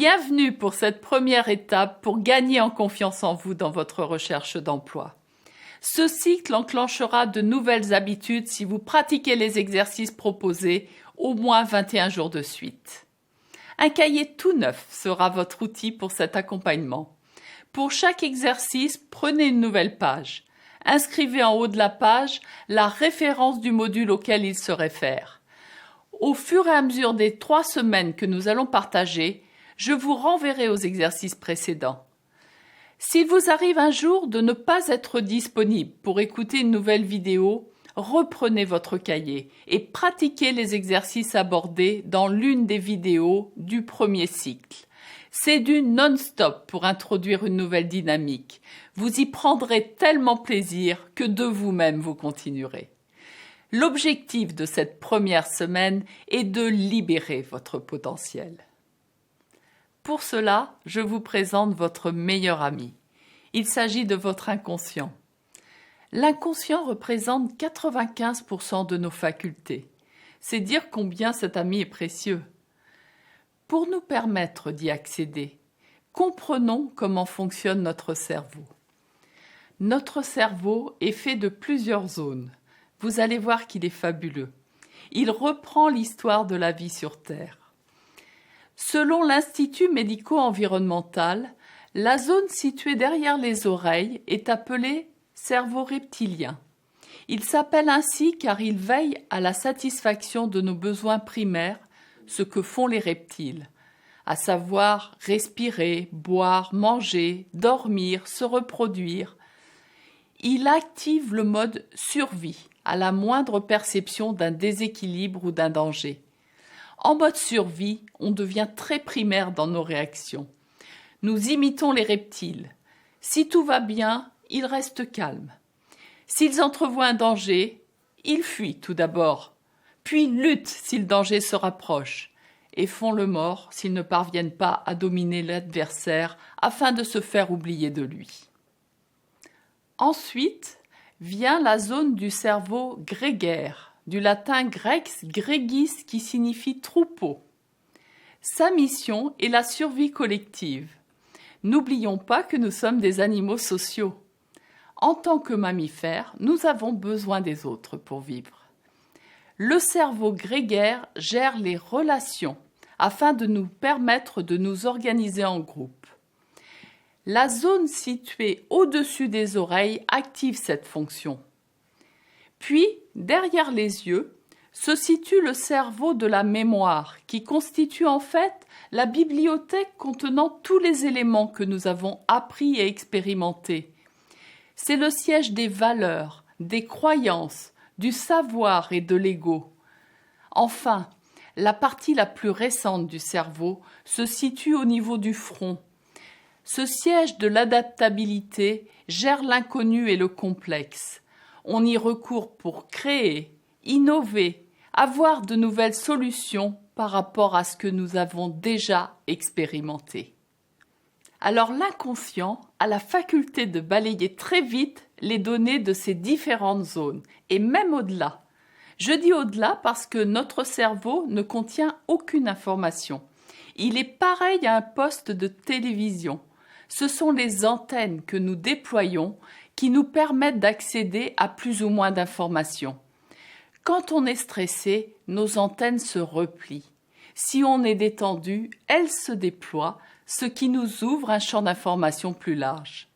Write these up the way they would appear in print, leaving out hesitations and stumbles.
Bienvenue pour cette première étape pour gagner en confiance en vous dans votre recherche d'emploi. Ce cycle enclenchera de nouvelles habitudes si vous pratiquez les exercices proposés au moins 21 jours de suite. Un cahier tout neuf sera votre outil pour cet accompagnement. Pour chaque exercice, prenez une nouvelle page. Inscrivez en haut de la page la référence du module auquel il se réfère. Au fur et à mesure des 3 semaines que nous allons partager, je vous renverrai aux exercices précédents. S'il vous arrive un jour de ne pas être disponible pour écouter une nouvelle vidéo, reprenez votre cahier et pratiquez les exercices abordés dans l'une des vidéos du premier cycle. C'est du non-stop pour introduire une nouvelle dynamique. Vous y prendrez tellement plaisir que de vous-même vous continuerez. L'objectif de cette première semaine est de libérer votre potentiel. Pour cela, je vous présente votre meilleur ami. Il s'agit de votre inconscient. L'inconscient représente 95% de nos facultés. C'est dire combien cet ami est précieux. Pour nous permettre d'y accéder, comprenons comment fonctionne notre cerveau. Notre cerveau est fait de plusieurs zones. Vous allez voir qu'il est fabuleux. Il reprend l'histoire de la vie sur Terre. Selon l'Institut médico-environnemental, la zone située derrière les oreilles est appelée cerveau reptilien. Il s'appelle ainsi car il veille à la satisfaction de nos besoins primaires, ce que font les reptiles, à savoir respirer, boire, manger, dormir, se reproduire. Il active le mode survie à la moindre perception d'un déséquilibre ou d'un danger. En mode survie, on devient très primaire dans nos réactions. Nous imitons les reptiles. Si tout va bien, ils restent calmes. S'ils entrevoient un danger, ils fuient tout d'abord, puis luttent si le danger se rapproche, et font le mort s'ils ne parviennent pas à dominer l'adversaire afin de se faire oublier de lui. Ensuite vient la zone du cerveau grégaire, du latin grex gregis qui signifie troupeau. Sa mission est la survie collective. N'oublions pas que nous sommes des animaux sociaux. En tant que mammifères, nous avons besoin des autres pour vivre. Le cerveau grégaire gère les relations afin de nous permettre de nous organiser en groupe. La zone située au-dessus des oreilles active cette fonction. Puis, derrière les yeux, se situe le cerveau de la mémoire, qui constitue en fait la bibliothèque contenant tous les éléments que nous avons appris et expérimentés. C'est le siège des valeurs, des croyances, du savoir et de l'ego. Enfin, la partie la plus récente du cerveau se situe au niveau du front. Ce siège de l'adaptabilité gère l'inconnu et le complexe. On y recourt pour créer, innover, avoir de nouvelles solutions par rapport à ce que nous avons déjà expérimenté. Alors l'inconscient a la faculté de balayer très vite les données de ces différentes zones, et même au-delà. Je dis au-delà parce que notre cerveau ne contient aucune information. Il est pareil à un poste de télévision. Ce sont les antennes que nous déployons qui nous permettent d'accéder à plus ou moins d'informations. Quand on est stressé, nos antennes se replient. Si on est détendu, elles se déploient, ce qui nous ouvre un champ d'information plus large.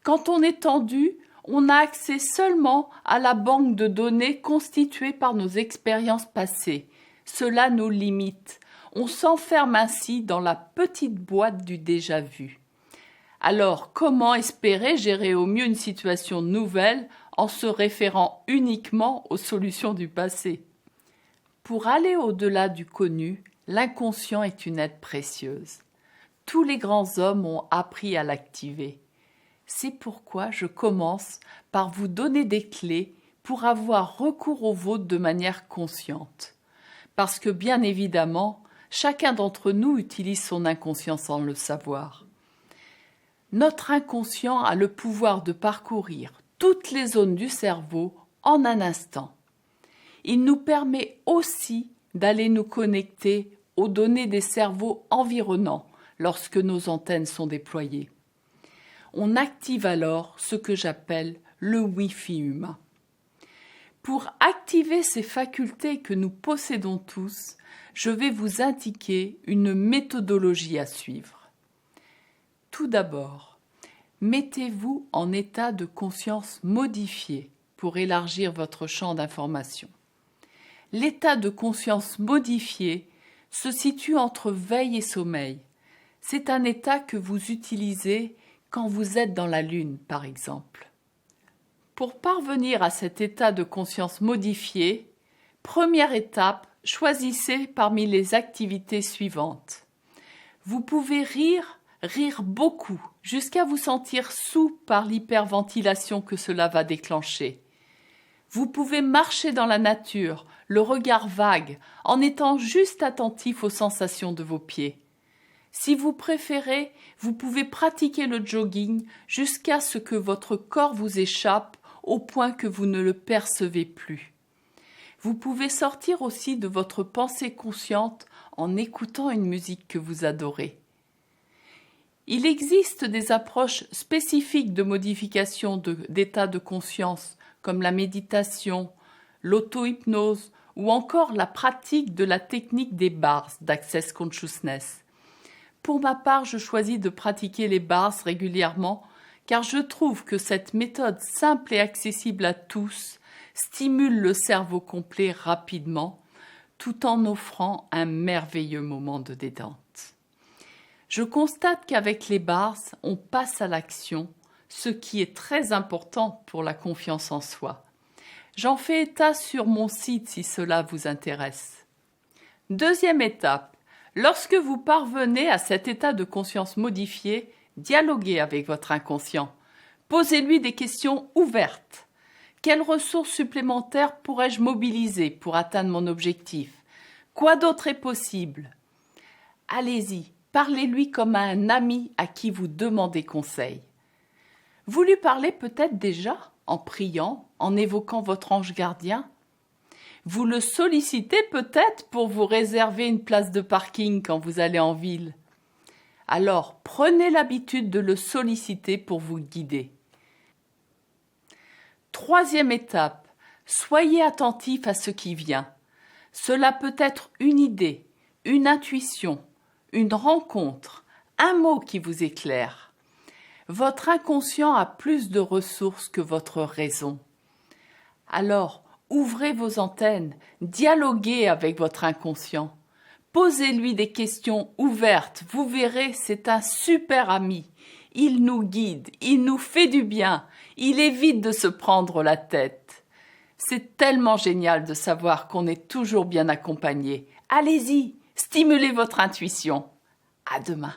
Quand on est tendu, on a accès seulement à la banque de données constituée par nos expériences passées. Cela nous limite. On s'enferme ainsi dans la petite boîte du déjà-vu. Alors, comment espérer gérer au mieux une situation nouvelle en se référant uniquement aux solutions du passé? Pour aller au-delà du connu, l'inconscient est une aide précieuse. Tous les grands hommes ont appris à l'activer. C'est pourquoi je commence par vous donner des clés pour avoir recours au vôtre de manière consciente. Parce que bien évidemment, chacun d'entre nous utilise son inconscient sans le savoir. Notre inconscient a le pouvoir de parcourir toutes les zones du cerveau en un instant. Il nous permet aussi d'aller nous connecter aux données des cerveaux environnants lorsque nos antennes sont déployées. On active alors ce que j'appelle le Wi-Fi humain. Pour activer ces facultés que nous possédons tous, je vais vous indiquer une méthodologie à suivre. Tout d'abord, mettez-vous en état de conscience modifié pour élargir votre champ d'information. L'état de conscience modifié se situe entre veille et sommeil. C'est un état que vous utilisez quand vous êtes dans la lune, par exemple. Pour parvenir à cet état de conscience modifié, première étape, choisissez parmi les activités suivantes. Vous pouvez rire beaucoup, jusqu'à vous sentir saoul par l'hyperventilation que cela va déclencher. Vous pouvez marcher dans la nature, le regard vague, en étant juste attentif aux sensations de vos pieds. Si vous préférez, vous pouvez pratiquer le jogging jusqu'à ce que votre corps vous échappe au point que vous ne le percevez plus. Vous pouvez sortir aussi de votre pensée consciente en écoutant une musique que vous adorez. Il existe des approches spécifiques de modification d'état de conscience, comme la méditation, l'auto-hypnose ou encore la pratique de la technique des bars d'Access Consciousness. Pour ma part, je choisis de pratiquer les bars régulièrement car je trouve que cette méthode simple et accessible à tous stimule le cerveau complet rapidement tout en offrant un merveilleux moment de détente. Je constate qu'avec les bars, on passe à l'action, ce qui est très important pour la confiance en soi. J'en fais état sur mon site si cela vous intéresse. Deuxième étape, lorsque vous parvenez à cet état de conscience modifié, dialoguez avec votre inconscient. Posez-lui des questions ouvertes. Quelles ressources supplémentaires pourrais-je mobiliser pour atteindre mon objectif? Quoi d'autre est possible? Allez-y, parlez-lui comme à un ami à qui vous demandez conseil. Vous lui parlez peut-être déjà en priant, en évoquant votre ange gardien. Vous le sollicitez peut-être pour vous réserver une place de parking quand vous allez en ville. Alors, prenez l'habitude de le solliciter pour vous guider. Troisième étape, soyez attentif à ce qui vient. Cela peut être une idée, une intuition, une rencontre, un mot qui vous éclaire. Votre inconscient a plus de ressources que votre raison. Alors, ouvrez vos antennes, dialoguez avec votre inconscient. Posez-lui des questions ouvertes, vous verrez, c'est un super ami. Il nous guide, il nous fait du bien, il évite de se prendre la tête. C'est tellement génial de savoir qu'on est toujours bien accompagné. Allez-y, stimulez votre intuition. À demain.